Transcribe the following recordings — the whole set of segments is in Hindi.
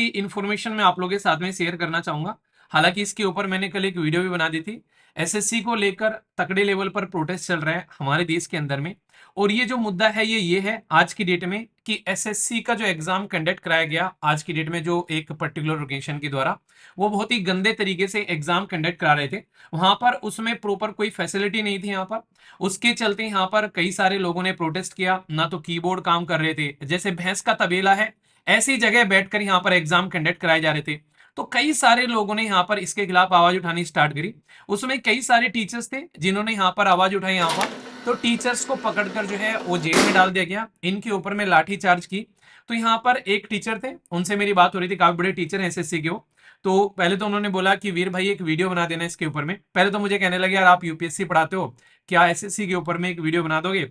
सी इन्फॉर्मेशन मैं आप लोगों के साथ में शेयर करना चाहूंगा। हालांकि इसके ऊपर मैंने कल एक वीडियो भी बना दी थी। एसएससी को लेकर तगड़े लेवल पर प्रोटेस्ट चल रहा है हमारे देश के अंदर में। और ये जो मुद्दा है ये है आज की डेट में कि एसएससी का जो एग्जाम कंडक्ट कराया गया आज की डेट में, जो एक पर्टिकुलर ऑर्गेनाइजेशन के द्वारा, वो बहुत ही गंदे तरीके से एग्जाम कंडक्ट करा रहे थे। वहां पर उसमें प्रॉपर कोई फैसिलिटी नहीं थी यहाँ पर। उसके चलते यहाँ पर कई सारे लोगों ने प्रोटेस्ट किया। ना तो कीबोर्ड काम कर रहे थे, जैसे भैंस का तबेला है ऐसी जगह बैठकर यहाँ पर एग्जाम कंडक्ट कराए जा रहे थे। तो कई सारे लोगों ने यहाँ पर इसके खिलाफ आवाज उठानी स्टार्ट करी। उसमें कई सारे टीचर्स थे जिन्होंने यहाँ पर आवाज उठाई। यहाँ पर तो टीचर्स को पकड़कर जो है वो जेल में डाल दिया गया। इनके ऊपर में लाठी चार्ज की। तो यहाँ पर एक टीचर थे, उनसे मेरी बात हो रही थी, काफी बड़े टीचर है एसएससी के वो। तो पहले तो उन्होंने बोला कि वीर भाई एक वीडियो बना देना इसके ऊपर में। पहले तो मुझे कहने लगे यार आप यूपीएससी पढ़ाते हो, क्या एसएससी के ऊपर में एक वीडियो बना दोगे।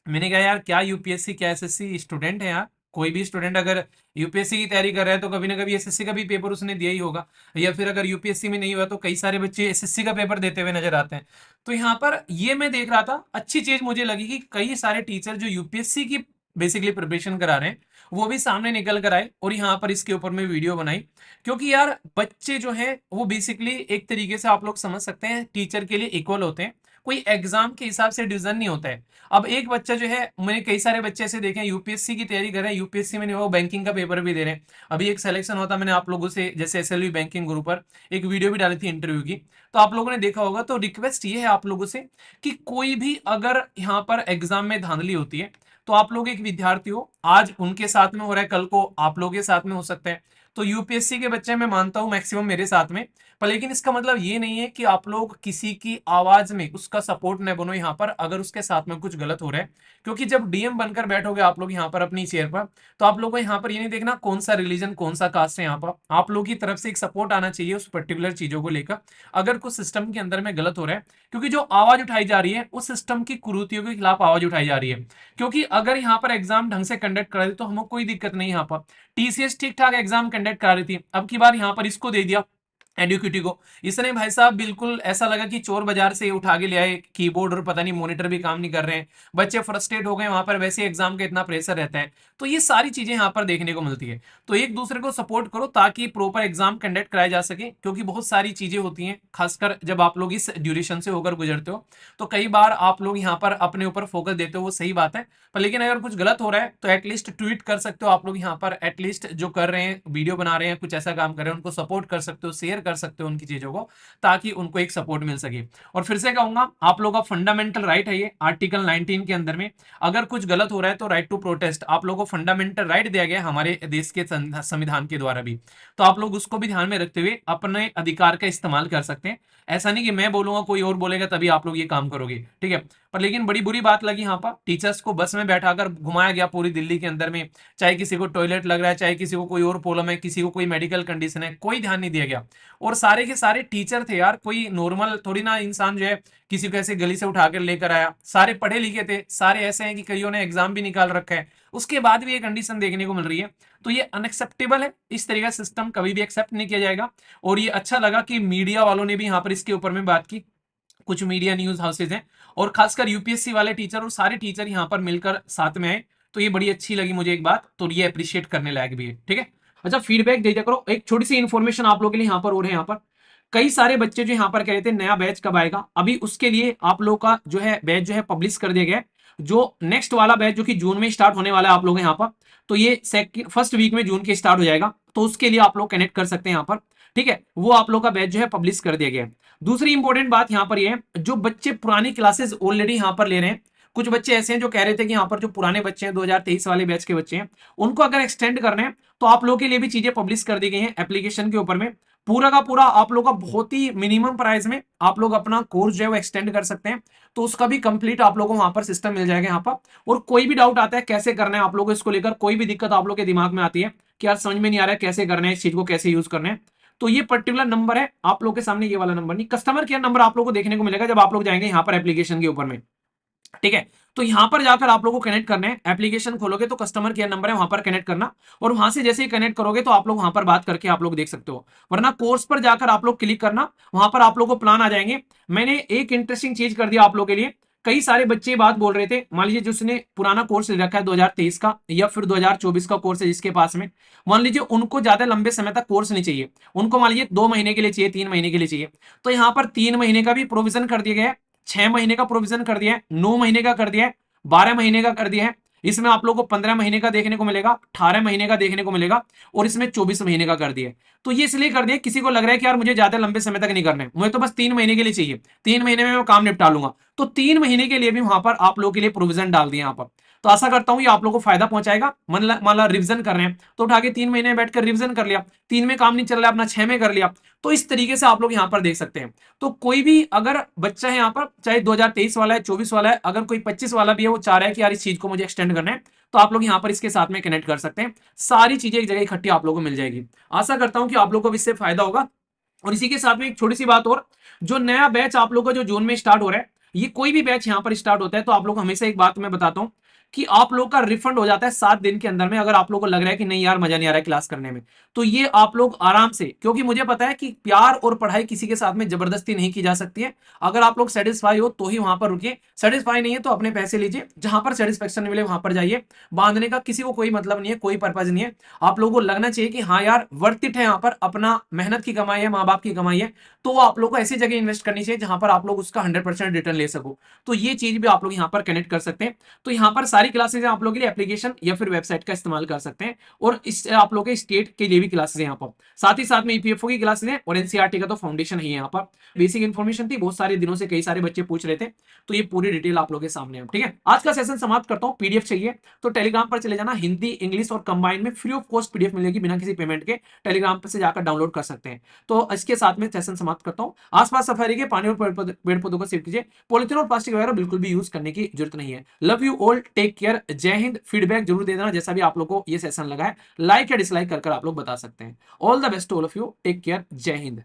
मैंने कहा यार क्या यूपीएससी क्या एसएससी, स्टूडेंट है यार। कोई भी स्टूडेंट अगर यूपीएससी की तैयारी कर रहा है तो कभी ना कभी एसएससी का भी पेपर उसने दिया ही होगा। या फिर अगर यूपीएससी में नहीं हुआ तो कई सारे बच्चे एसएससी का पेपर देते हुए नजर आते हैं। तो यहाँ पर ये मैं देख रहा था, अच्छी चीज मुझे लगी कि कई सारे टीचर जो यूपीएससी की बेसिकली प्रिपरेशन करा रहे हैं वो भी सामने निकल कर आए और यहाँ पर इसके ऊपर में वीडियो बनाई। क्योंकि यार बच्चे जो है वो बेसिकली एक तरीके से आप लोग समझ सकते हैं टीचर के लिए इक्वल होते हैं। कोई एग्जाम के हिसाब से डिवीजन नहीं होता है। अब एक बच्चा जो है, मैंने कई सारे बच्चे ऐसे देखे हैं यूपीएससी की तैयारी कर रहे हैं, यूपीएससी में नहीं वो बैंकिंग का पेपर भी दे रहे हैं। अभी एक सिलेक्शन होता, मैंने आप लोगों से जैसे एसएलवी बैंकिंग ग्रुप पर एक वीडियो भी डाली थी इंटरव्यू की, तो आप लोगों ने देखा होगा। तो रिक्वेस्ट ये है आप लोगों से कि कोई भी अगर यहाँ पर एग्जाम में धांधली होती है तो आप लोग एक विद्यार्थी हो, आज उनके साथ में हो रहा है, कल को आप लोगों के साथ में हो सकता है। तो यूपीएससी के बच्चे मैं मानता हूं मैक्सिमम मेरे साथ में, पर लेकिन इसका मतलब ये नहीं है कि आप लोग किसी की आवाज में उसका सपोर्ट न बनो यहाँ पर अगर उसके साथ में कुछ गलत हो रहा है। क्योंकि जब डीएम बनकर बैठोगे आप लोग यहाँ पर अपनी चेयर पर, तो आप लोगों को यहाँ पर ये नहीं देखना कौन सा रिलीजन कौन सा कास्ट है। यहाँ पर आप लोग की तरफ से एक सपोर्ट आना चाहिए उस पर्टिकुलर चीजों को लेकर, अगर कुछ सिस्टम के अंदर में गलत हो रहा है। क्योंकि जो आवाज उठाई जा रही है उस सिस्टम की कुरीतियों के खिलाफ आवाज उठाई जा रही है। क्योंकि अगर यहाँ पर एग्जाम ढंग से कंडक्ट करा दे तो हमें कोई दिक्कत नहीं। यहाँ पर टीसीएस ठीक ठाक एग्जाम कंडक्ट करा रही थी, अब की बार यहाँ पर इसको दे दिया एडुकेटी को। इसने भाई साहब बिल्कुल ऐसा लगा कि चोर बाजार से उठा के ले आए कीबोर्ड, और पता नहीं मॉनिटर भी काम नहीं कर रहे हैं। बच्चे फ्रस्ट्रेट हो गए, वहां पर वैसे एग्जाम का इतना प्रेशर रहता है। तो ये सारी चीजें यहाँ पर देखने को मिलती है। तो एक दूसरे को सपोर्ट करो ताकि प्रॉपर एग्जाम कंडक्ट कराया जा सके। क्योंकि बहुत सारी चीजें होती हैं, खासकर जब आप लोग इस ड्यूरेशन से होकर गुजरते हो तो कई बार आप लोग यहाँ पर अपने ऊपर फोकस देते हो, वो सही बात है। पर लेकिन अगर कुछ गलत हो रहा है तो एटलीस्ट ट्वीट कर सकते हो आप लोग यहाँ पर, एटलीस्ट जो कर रहे हैं वीडियो बना रहे हैं कुछ ऐसा काम कर रहे हैं उनको सपोर्ट कर सकते हो, शेयर कर सकते हो उनकी चीजों को, ताकि उनको एक सपोर्ट मिल सके। और फिर से कहूंगा आप लोगों का फंडामेंटल राइट है ये, आर्टिकल 19 के अंदर में अगर कुछ गलत हो रहा है तो राइट टू प्रोटेस्ट आप लोगों को फंडामेंटल राइट दिया गया है हमारे देश के संविधान के द्वारा भी। तो आप लोग उसको भी ध्यान में रखते हुए अपने अधिकार का इस्तेमाल कर सकते हैं। ऐसा नहीं कि मैं बोलूंगा कोई और बोलेगा तभी आप लोग ये काम करोगे, ठीक है। पर लेकिन बड़ी बुरी बात लगी यहाँ पर, टीचर्स को बस में बैठाकर घुमाया गया पूरी दिल्ली के अंदर में। चाहे किसी को टॉयलेट लग रहा है, चाहे किसी को कोई और प्रॉब्लम है, किसी को कोई मेडिकल कंडीशन है, कोई ध्यान नहीं दिया गया। और सारे के सारे टीचर थे यार, कोई नॉर्मल थोड़ी ना इंसान जो है किसी को ऐसे गली से उठाकर लेकर आया। सारे पढ़े लिखे थे, सारे ऐसे हैं कि कईयों ने एग्जाम भी निकाल रखा है, उसके बाद भी ये कंडीशन देखने को मिल रही है। तो ये अनएक्सेप्टेबल है, इस तरीके का सिस्टम कभी भी एक्सेप्ट नहीं किया जाएगा। और ये अच्छा लगा कि मीडिया वालों ने भी यहाँ पर इसके ऊपर में बात की। कुछ मीडिया न्यूज हाउसेज हैं और खासकर यूपीएससी वाले टीचर और सारे टीचर यहाँ पर मिलकर साथ में आए। तो ये बड़ी अच्छी लगी मुझे एक बात, तो ये अप्रिशिएट करने लायक भी है, ठीक है। अच्छा फीडबैक दे दिया करो। एक छोटी सी इन्फॉर्मेशन आप लोगों के लिए यहाँ पर और है। यहाँ पर कई सारे बच्चे जो यहाँ पर कह रहे थे नया बैच कब आएगा, अभी उसके लिए आप लोग का जो है बैच जो है पब्लिश कर दिया गया है। जो नेक्स्ट वाला बैच जो कि जून में स्टार्ट होने वाला है आप लोग यहाँ पर, तो ये फर्स्ट वीक में जून के स्टार्ट हो जाएगा। तो उसके लिए आप लोग कनेक्ट कर सकते हैं यहाँ पर, ठीक है। वो आप लोग का बैच जो है पब्लिश कर दिया गया है। दूसरी इंपॉर्टेंट बात यहाँ पर ये है, जो बच्चे पुरानी क्लासेस ऑलरेडी यहाँ पर ले रहे हैं, कुछ बच्चे ऐसे हैं जो कह रहे थे कि यहाँ पर जो पुराने बच्चे हैं 2023 वाले बैच के बच्चे हैं उनको अगर एक्सटेंड करने हैं तो आप लोगों के लिए भी चीजें पब्लिश कर दी गई हैं एप्लीकेशन के ऊपर में। पूरा का पूरा आप लोग का बहुत ही मिनिमम प्राइस में आप लोग अपना कोर्स जो है वो एक्सटेंड कर सकते हैं। तो उसका भी कंप्लीट आप लोगों को वहां पर सिस्टम मिल जाएगा यहाँ पर। और कोई भी डाउट आता है कैसे करना है आप लोगों को इसको लेकर, कोई भी दिक्कत आप लोग के दिमाग में आती है कि यार समझ में नहीं आ रहा है कैसे करना है, इस चीज को कैसे यूज करना है, तो ये पर्टिकुलर नंबर है आप लोग के सामने, ये वाला नंबर नहीं, कस्टमर केयर नंबर आप लोग को देखने को मिलेगा जब आप लोग जाएंगे यहाँ पर एप्लीकेशन के ऊपर में, ठीक है। तो यहां पर जाकर आप लोगों को कनेक्ट करना है, एप्लीकेशन खोलोगे तो कस्टमर केयर नंबर है वहां पर कनेक्ट करना, और वहां से जैसे ही कनेक्ट करोगे तो आप लोग वहां पर बात करके आप लोग देख सकते हो। वरना कोर्स पर जाकर आप लोग क्लिक करना, वहां पर आप लोग को प्लान आ जाएंगे। मैंने एक इंटरेस्टिंग चीज कर दिया आप लोग के लिए कई सारे बच्चे ये बात बोल रहे थे, मान लीजिए जिसने पुराना कोर्स ले रखा है 2023 का या फिर 2024 का कोर्स है जिसके पास में, मान लीजिए उनको ज्यादा लंबे समय तक कोर्स नहीं चाहिए, उनको मान लीजिए 2 महीने के लिए चाहिए, 3 महीने के लिए चाहिए, तो यहाँ पर 3 महीने का भी प्रोविजन कर दिया गया है, 6 महीने का प्रोविजन कर दिया है, 9 महीने का कर दिया है, 12 महीने का कर दिया है। इसमें आप लोगों को 15 महीने का देखने को मिलेगा, 18 महीने का देखने को मिलेगा, और इसमें 24 महीने का कर दिया है। तो ये इसलिए कर दिया, किसी को लग रहा है कि यार मुझे ज्यादा लंबे समय तक नहीं करना है, मुझे तो बस 3 महीने के लिए चाहिए, 3 महीने में मैं काम निपटा लूंगा, तो 3 महीने के लिए भी वहां पर आप लोगों के लिए प्रोविजन डाल दिया यहाँ पर। तो आशा करता हूं ये आप लोगों को फायदा पहुंचाएगा। मान ला रिविजन कर रहे हैं तो उठा के 3 महीने में बैठकर रिविजन कर लिया, 3 में काम नहीं चल रहा है अपना 6 में कर लिया। तो इस तरीके से आप लोग यहाँ पर देख सकते हैं। तो कोई भी अगर बच्चा है यहाँ पर, चाहे 2023 वाला है, 24 वाला है, अगर कोई 25 वाला भी है, वो चाह रहा है कि यार इस चीज को मुझे एक्सटेंड करना है, तो आप लोग यहाँ पर इसके साथ में कनेक्ट कर सकते हैं। सारी चीजें एक जगह इकट्ठी आप लोगों को मिल जाएगी। आशा करता हूं कि आप लोगों को इससे फायदा होगा। और इसी के साथ में एक छोटी सी बात और, जो नया बैच आप लोगों का जो जून में स्टार्ट हो रहा है, ये कोई भी बैच यहाँ पर स्टार्ट होता है तो आप लोग हमेशा एक बात मैं बताता हूं कि आप लोग का रिफंड हो जाता है 7 दिन के अंदर में। अगर आप लोग को लग रहा है कि नहीं यार मजा नहीं आ रहा है क्लास करने में, तो ये आप लोग आराम से, क्योंकि मुझे पता है कि प्यार और पढ़ाई किसी के साथ में जबरदस्ती नहीं की जा सकती है। अगर आप लोग सेटिस्फाई हो तो ही वहां पर रुकिए, सेटिस्फाई नहीं है तो अपने पैसे लीजिए, जहां पर सेटिस्फेक्शन मिले वहां पर जाइए। बांधने का किसी को कोई मतलब नहीं है, कोई पर्पज नहीं है। आप लोगों को लगना चाहिए कि हाँ यार वर्थ इट है, यहाँ पर अपना मेहनत की कमाई है, माँ बाप की कमाई है, तो आप लोग को ऐसी जगह इन्वेस्ट करनी चाहिए जहां पर आप लोग उसका 100% रिटर्न ले सको। तो ये चीज भी आप लोग यहाँ पर कनेक्ट कर सकते हैं। तो यहाँ पर सारी क्लासेज आप लोग के लिए एप्लीकेशन या फिर वेबसाइट का इस्तेमाल कर सकते हैं, और इस आप लोग के स्टेट के लिए भी क्लासेस है यहाँ पर, साथ ही साथ में ईपीएफओ की क्लासेस है, और एनसीईआरटी का तो फाउंडेशन ही है। यहाँ पर बेसिक इन्फॉर्मेशन थी, बहुत सारे दिनों से कई सारे बच्चे पूछ रहे थे, तो ये पूरी डिटेल आप लोग के सामने है। ठीक है, आज का सेशन समाप्त करता हूँ। पीडीएफ चाहिए तो टेलीग्राम पर चले जाना, हिंदी इंग्लिश और कंबाइन में फ्री ऑफ कॉस्ट पीडीएफ मिलेगी बिना किसी पेमेंट के, टेलीग्राम पर से जाकर डाउनलोड कर सकते हैं। तो इसके साथ में सेशन समाप्त करता हूँ। आसपास सफाई के पानी और पेड़ पौधों को सेव कीजिए, पॉलिथीन और प्लास्टिक वगैरह बिल्कुल भी यूज करने की जरूरत नहीं है। Love you all, take care, जय हिंद। फीडबैक जरूर दे देना जैसा भी आप लोग को ये सेशन लगा है, लाइक या डिसलाइक कर आप लोग बता सकते हैं। All the best all of you, take care, जय हिंद।